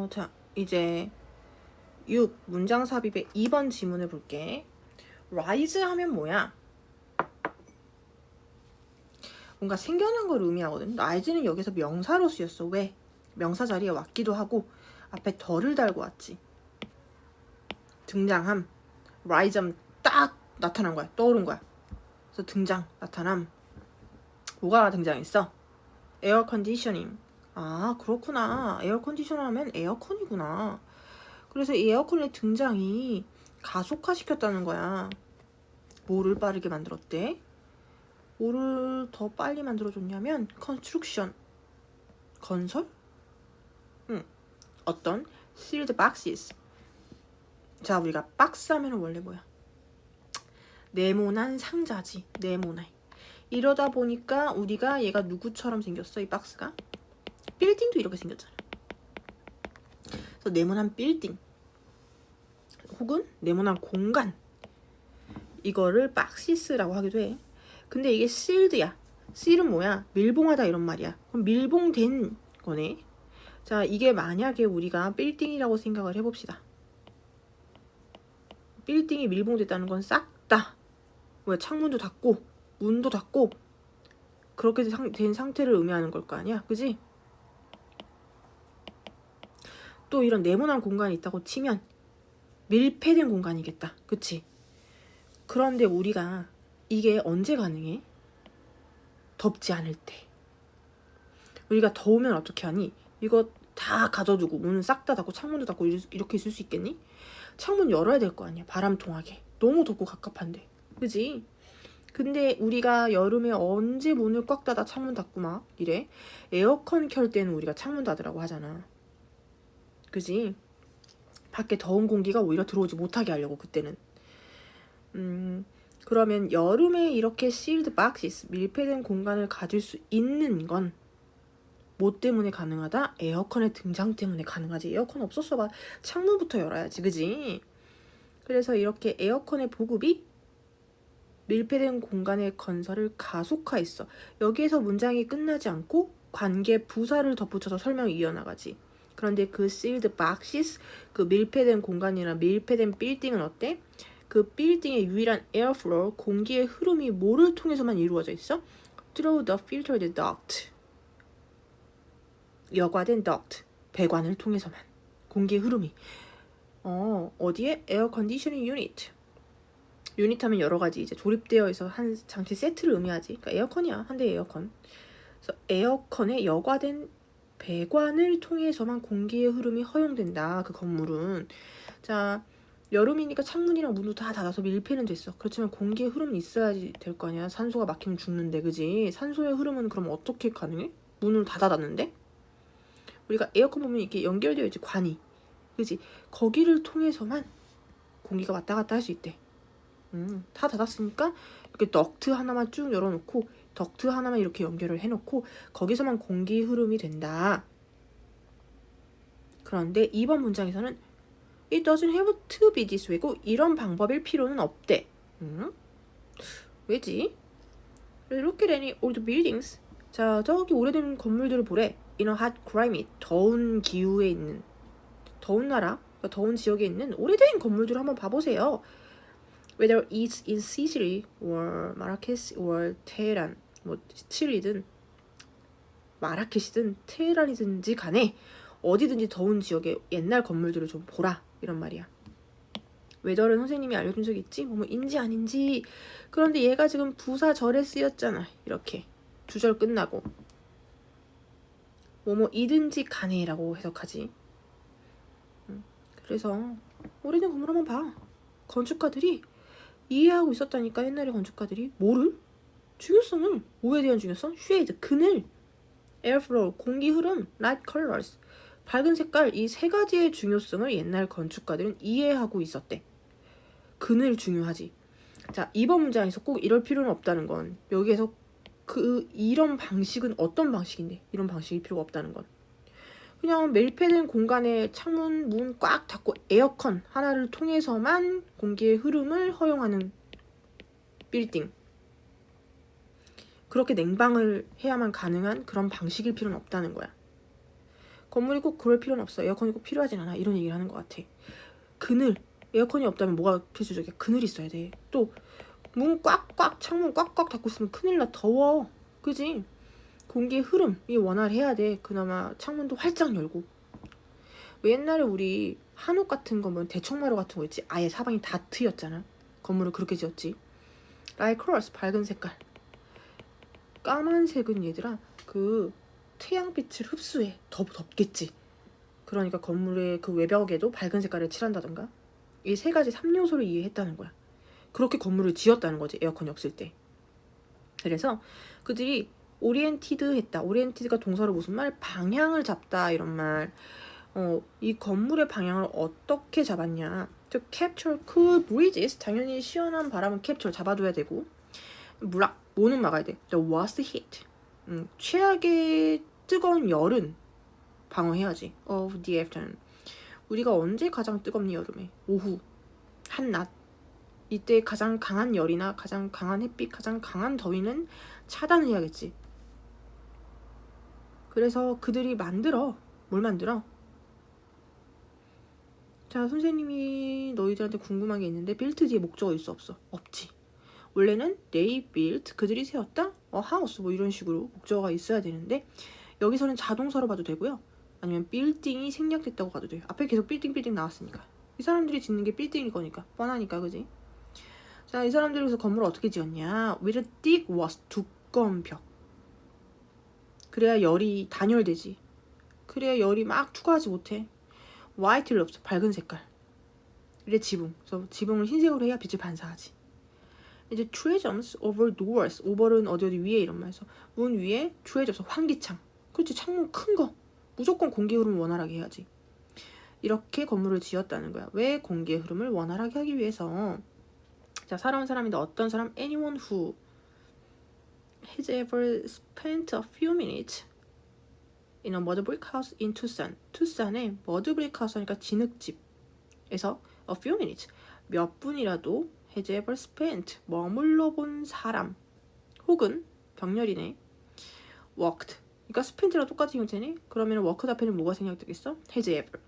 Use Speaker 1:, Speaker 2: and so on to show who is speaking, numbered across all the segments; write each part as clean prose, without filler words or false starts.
Speaker 1: 자, 이제 6 문장 삽입의 2번 지문을 볼게. rise 하면 뭐야? 뭔가 생겨난 걸 의미하거든. rise는 여기서 명사로 쓰였어. 왜? 명사 자리에 왔기도 하고 앞에 덜을 달고 왔지. 등장함. rise 하면 딱 나타난 거야. 떠오른 거야. 그래서 등장, 나타남. 뭐가 등장했어? 에어 컨디셔닝. 아, 그렇구나. 에어 컨디셔너 하면 에어컨이구나. 그래서 이 에어컨의 등장이 가속화시켰다는 거야. 뭐를 빠르게 만들었대? 뭐를 더 빨리 만들어줬냐면 construction, 건설? 어떤? sealed boxes. 자, 우리가 박스 하면 원래 뭐야? 네모난 상자지. 네모난. 이러다 보니까 우리가 얘가 누구처럼 생겼어? 이 박스가? 빌딩도 이렇게 생겼잖아. 그래서 네모난 빌딩 혹은 네모난 공간, 이거를 박시스라고 하기도 해. 근데 이게 sealed야. seal은 뭐야? 밀봉하다 이런 말이야. 그럼 밀봉된 거네. 자, 이게 만약에 우리가 빌딩이라고 생각을 해봅시다. 빌딩이 밀봉됐다는 건 싹 다, 왜 창문도 닫고 문도 닫고 그렇게 된 상태를 의미하는 걸 거 아니야, 그지? 또 이런 네모난 공간이 있다고 치면 밀폐된 공간이겠다, 그치? 그런데 우리가 이게 언제 가능해? 덥지 않을 때. 우리가 더우면 어떻게 하니? 이거 다 가둬두고 문은 싹 다 닫고 창문도 닫고 이렇게 있을 수 있겠니? 창문 열어야 될 거 아니야, 바람 통하게. 너무 덥고 갑갑한데, 그지? 근데 우리가 여름에 언제 문을 꽉 닫아 창문 닫고 막 이래? 에어컨 켤 때는 우리가 창문 닫으라고 하잖아, 그지? 밖에 더운 공기가 오히려 들어오지 못하게 하려고, 그때는. 그러면 여름에 이렇게 sealed boxes, 밀폐된 공간을 가질 수 있는 건 뭐 때문에 가능하다? 에어컨의 등장 때문에 가능하지. 에어컨 없었어봐. 창문부터 열어야지, 그지? 그래서 이렇게 에어컨의 보급이 밀폐된 공간의 건설을 가속화했어. 여기에서 문장이 끝나지 않고 관계 부사를 덧붙여서 설명이 이어나가지. 그런데 그 sealed boxes, 그 밀폐된 공간이나 밀폐된 빌딩은 어때? 그 빌딩의 유일한 airflow, 공기의 흐름이 뭐를 통해서만 이루어져 있어? Through the filtered duct. 여과된 duct, 배관을 통해서만. 공기의 흐름이. 어디에? Air conditioning unit. 유닛 하면 여러 가지 이제 조립되어 있어 한 장치 세트를 의미하지. 그러니까 에어컨이야. 한 대의 에어컨. 그래서 에어컨의 여과된 배관을 통해서만 공기의 흐름이 허용된다, 그 건물은. 자, 여름이니까 창문이랑 문도 다 닫아서 밀폐는 됐어. 그렇지만 공기의 흐름은 있어야지 될 거 아니야. 산소가 막히면 죽는데, 그지? 산소의 흐름은 그럼 어떻게 가능해? 문을 다 닫았는데? 우리가 에어컨 보면 이렇게 연결되어 있지, 관이. 그지? 거기를 통해서만 공기가 왔다 갔다 할 수 있대. 다 닫았으니까 이렇게 덕트 하나만 쭉 열어놓고 덕트 하나만 이렇게 연결을 해놓고 거기서만 공기 흐름이 된다. 그런데 2번 문장에서는 It doesn't have to be this way고 이런 방법일 필요는 없대. 왜지? Look at any old buildings. 자, 저기 오래된 건물들을 보래. In a hot climate. 더운 기후에 있는, 더운 나라, 그러니까 더운 지역에 있는 오래된 건물들을 한번 봐보세요. Whether it's in Sicily or Marrakesh or Tehran, 뭐 시칠리든 마라케시든 테헤란이든지 간에 어디든지 더운 지역의 옛날 건물들을 좀 보라, 이런 말이야. 웨더는 선생님이 알려준 적 있지? 뭐인지 아닌지. 그런데 얘가 지금 부사절에 쓰였잖아. 이렇게 두 절 끝나고 뭐이든지 간에라고 해석하지. 그래서 오래된 건물 한번 봐. 건축가들이 이해하고 있었다니까. 옛날에 건축가들이 뭐를? 중요성을. 뭐에 대한 중요성? shade, 그늘, airflow, 공기 흐름, light colors, 밝은 색깔, 이 세 가지의 중요성을 옛날 건축가들은 이해하고 있었대. 그늘 중요하지. 자, 2번 문장에서 꼭 이럴 필요는 없다는 건, 여기에서 이런 방식은 어떤 방식인데 이런 방식이 필요가 없다는 건, 그냥 밀폐된 공간에 창문, 문 꽉 닫고 에어컨 하나를 통해서만 공기의 흐름을 허용하는 빌딩, 그렇게 냉방을 해야만 가능한 그런 방식일 필요는 없다는 거야. 건물이 꼭 그럴 필요는 없어. 에어컨이 꼭 필요하진 않아. 이런 얘기를 하는 것 같아. 그늘. 에어컨이 없다면 뭐가 필수적이야? 그늘이 있어야 돼. 또 문 꽉꽉 창문 꽉꽉 닫고 있으면 큰일 나. 더워. 그지? 공기의 흐름이 원활해야 돼. 그나마 창문도 활짝 열고. 왜 옛날에 우리 한옥 같은 거면 대청마루 같은 거 있지? 아예 사방이 다 트였잖아. 건물을 그렇게 지었지. 라이크로스 밝은 색깔. 까만색은 얘들아 그 태양빛을 흡수해. 더 덥겠지. 그러니까 건물의 그 외벽에도 밝은 색깔을 칠한다던가. 이 세 가지 3요소를 이해했다는 거야. 그렇게 건물을 지었다는 거지. 에어컨이 없을 때. 그래서 그들이 오리엔티드 했다. 오리엔티드가 동사로 무슨 말? 방향을 잡다 이런 말. 이 건물의 방향을 어떻게 잡았냐. To capture cool breezes. 당연히 시원한 바람은 캡처 잡아둬야 되고 모는 막아야 돼. The worst heat. 최악의 뜨거운 열은 방어해야지. Of the afternoon. 우리가 언제 가장 뜨겁니 여름에? 오후, 한낮. 이때 가장 강한 열이나 가장 강한 햇빛, 가장 강한 더위는 차단을 해야겠지. 그래서 그들이 뭘 만들어? 자, 선생님이 너희들한테 궁금한 게 있는데 built 뒤에 목적어 있어 없어? 없지. 원래는 they built, 그들이 세웠다? house 뭐 이런 식으로 목적어가 있어야 되는데 여기서는 자동사로 봐도 되고요. 아니면 빌딩이 생략됐다고 봐도 돼요. 앞에 계속 빌딩 나왔으니까. 이 사람들이 짓는 게 빌딩일 거니까 뻔하니까 그지? 자, 이 사람들이 그래서 건물을 어떻게 지었냐? With a thick walls, 두꺼운 벽. 그래야 열이 단열되지. 그래야 열이 막 투과하지 못해. White roofs, 밝은 색깔. 이래 지붕. 그래서 지붕을 흰색으로 해야 빛을 반사하지. 이제 treasures over doors. over는 어디 위에 이런 말에서 문 위에 treasures, 환기창. 그렇지, 창문 큰 거. 무조건 공기 흐름을 원활하게 해야지. 이렇게 건물을 지었다는 거야. 왜 공기의 흐름을 원활하게 하기 위해서. 자, 사람인데 어떤 사람? Anyone who has ever spent a few minutes in a mud brick house in Tucson. 투싼에 mud brick house 하니까 진흙집에서 a few minutes, 몇 분이라도 has ever spent, 머물러 본 사람. 혹은 병렬이네. walked. 그러니까 spent랑 똑같은 형태네. 그러면 worked 앞에는 뭐가 생략되겠어? has ever.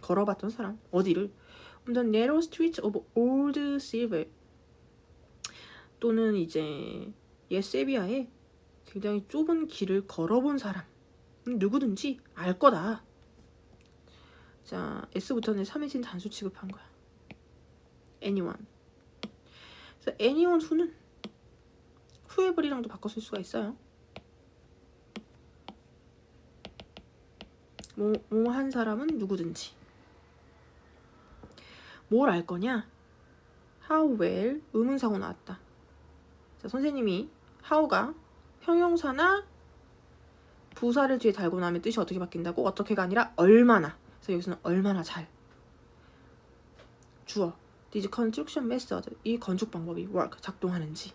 Speaker 1: 걸어봤던 사람. 어디를? On the narrow streets of Old Silver. 또는 이제 예세비야에 굉장히 좁은 길을 걸어본 사람. 누구든지 알 거다. 자, S부터는 3인칭 단수 취급한 거야. anyone. 그래서 anyone who는 whoever이랑도 바꿔 쓸 수가 있어요. 뭐 한 사람은 누구든지. 뭘 알 거냐? How well, 의문사고 나왔다. 자, 선생님이 how가 형용사나 부사를 뒤에 달고 나면 뜻이 어떻게 바뀐다고? 어떻게가 아니라 얼마나. 그래서 여기서는 얼마나 잘. 주어. This construction method. 이 건축 방법이 work. 작동하는지.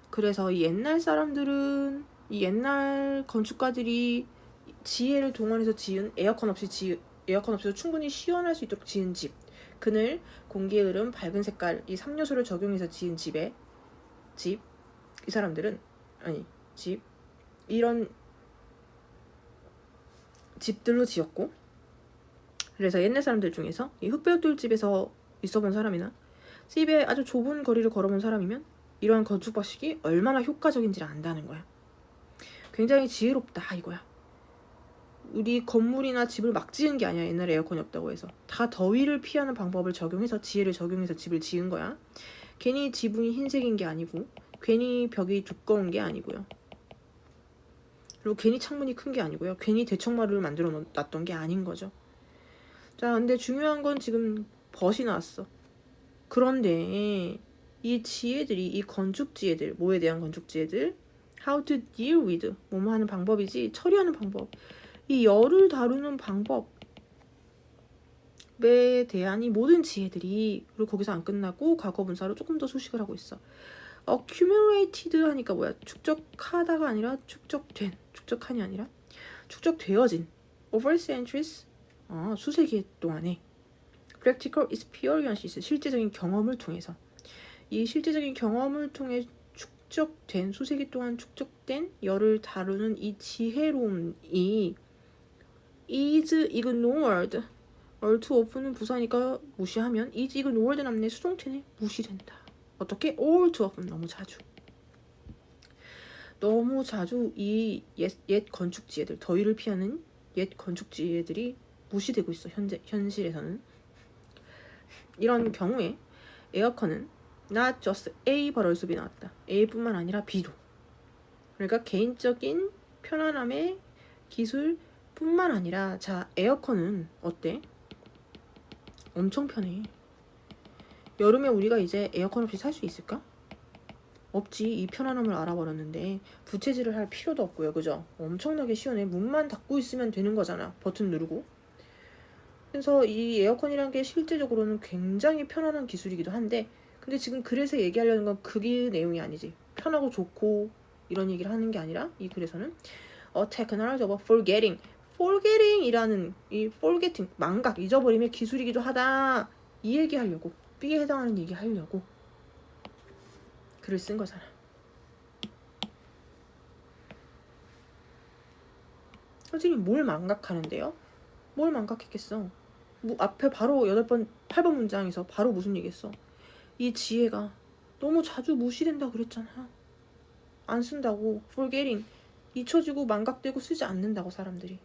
Speaker 1: 그래서 이 옛날 사람들은, 이 옛날 건축가들이 지혜를 동원해서 지은 에어컨 없이도 충분히 시원할 수 있도록 지은 집. 그늘, 공기의 흐름, 밝은 색깔, 이 3요소를 적용해서 지은 집. 이 사람들은, 이런 집들로 지었고, 그래서 옛날 사람들 중에서 이 흙벽돌 집에서 있어본 사람이나 집에 아주 좁은 거리를 걸어본 사람이면 이러한 건축 방식이 얼마나 효과적인지를 안다는 거야. 굉장히 지혜롭다 이거야. 우리 건물이나 집을 막 지은 게 아니야. 옛날에 에어컨이 없다고 해서 다 더위를 피하는 방법을 적용해서, 지혜를 적용해서 집을 지은 거야. 괜히 지붕이 흰색인 게 아니고, 괜히 벽이 두꺼운 게 아니고요. 그리고 괜히 창문이 큰 게 아니고요. 괜히 대청마루를 만들어 놨던 게 아닌 거죠. 자, 근데 중요한 건 지금 벗이 나왔어. 그런데 이 지혜들이, 이 건축 지혜들, 뭐에 대한 건축 지혜들? How to deal with, 뭐뭐 하는 방법이지, 처리하는 방법. 이 열을 다루는 방법에 대한 이 모든 지혜들이, 그리고 거기서 안 끝나고 과거 분사로 조금 더 수식을 하고 있어. accumulated 하니까 뭐야? 축적하다가 아니라 축적한이 아니라 축적되어진. over centuries, 수세기 동안에. practical experiences, 실제적인 경험을 통해서. 이 실제적인 경험을 통해 축적된, 수세기 동안 축적된 열을 다루는 이 지혜로움이 is ignored. all too often은 부사니까 무시하면 is ignored 남네 수동태네. 무시된다. 어떻게? all too often 너무 자주. 너무 자주 이 옛 건축지혜들, 더위를 피하는 옛 건축지혜들이 무시되고 있어. 현실에서는. 이런 경우에 에어컨은 not just A but also B 나왔다. A뿐만 아니라 B도. 그러니까 개인적인 편안함의 기술뿐만 아니라 자, 에어컨은 어때? 엄청 편해. 여름에 우리가 이제 에어컨 없이 살 수 있을까? 없지. 이 편안함을 알아버렸는데 부채질을 할 필요도 없고요. 그죠? 엄청나게 시원해. 문만 닫고 있으면 되는 거잖아. 버튼 누르고. 그래서 이 에어컨이란 게 실제적으로는 굉장히 편안한 기술이기도 한데 근데 지금 글에서 얘기하려는 건 그게 내용이 아니지. 편하고 좋고 이런 얘기를 하는 게 아니라 이 글에서는 technology of forgetting이라는 이 forgetting, 망각, 잊어버림의 기술이기도 하다. 이 얘기하려고 B에 해당하는 얘기 하려고 글을 쓴 거잖아. 선생님이 뭘 망각하는데요? 뭘 망각했겠어? 앞에 바로 8번 문장에서 바로 무슨 얘기했어? 이 지혜가 너무 자주 무시된다 그랬잖아. 안 쓴다고. forgetting. 잊혀지고 망각되고 쓰지 않는다고 사람들이.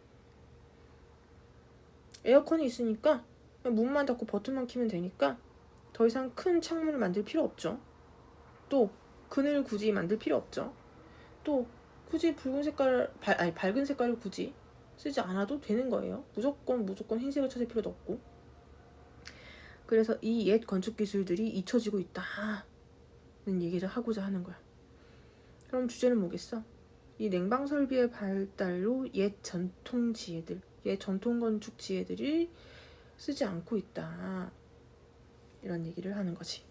Speaker 1: 에어컨이 있으니까 문만 닫고 버튼만 키면 되니까 더 이상 큰 창문을 만들 필요 없죠. 또 그늘 굳이 만들 필요 없죠. 또 굳이 붉은 색깔, 밝은 색깔을 굳이 쓰지 않아도 되는 거예요. 무조건 흰색을 찾을 필요도 없고. 그래서 이 옛 건축 기술들이 잊혀지고 있다는 얘기를 하고자 하는 거야. 그럼 주제는 뭐겠어? 이 냉방 설비의 발달로 옛 전통 지혜들, 옛 전통 건축 지혜들이 쓰지 않고 있다. 이런 얘기를 하는 거지.